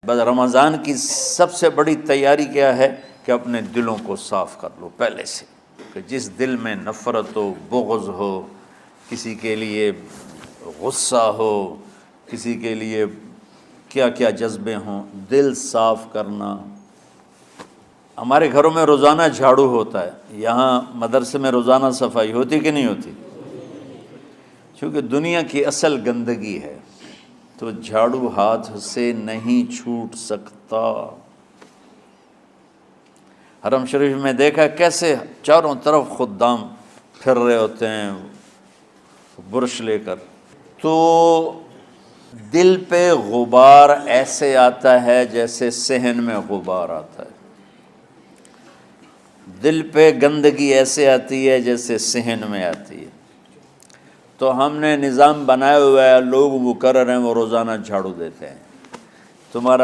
بس رمضان کی سب سے بڑی تیاری کیا ہے کہ اپنے دلوں کو صاف کر لو پہلے سے، کہ جس دل میں نفرت ہو، بغض ہو، کسی کے لیے غصہ ہو، کسی کے لیے کیا کیا جذبے ہوں، دل صاف کرنا۔ ہمارے گھروں میں روزانہ جھاڑو ہوتا ہے، یہاں مدرسے میں روزانہ صفائی ہوتی کہ نہیں ہوتی؟ چونکہ دنیا کی اصل گندگی ہے تو جھاڑو ہاتھ سے نہیں چھوٹ سکتا۔ حرم شریف میں دیکھا کیسے چاروں طرف خدام پھر رہے ہوتے ہیں برش لے کر، تو دل پہ غبار ایسے آتا ہے جیسے صحن میں غبار آتا ہے، دل پہ گندگی ایسے آتی ہے جیسے صحن میں آتی ہے۔ تو ہم نے نظام بنایا ہوا ہے، لوگ مقرر ہیں وہ روزانہ جھاڑو دیتے ہیں۔ تمہارا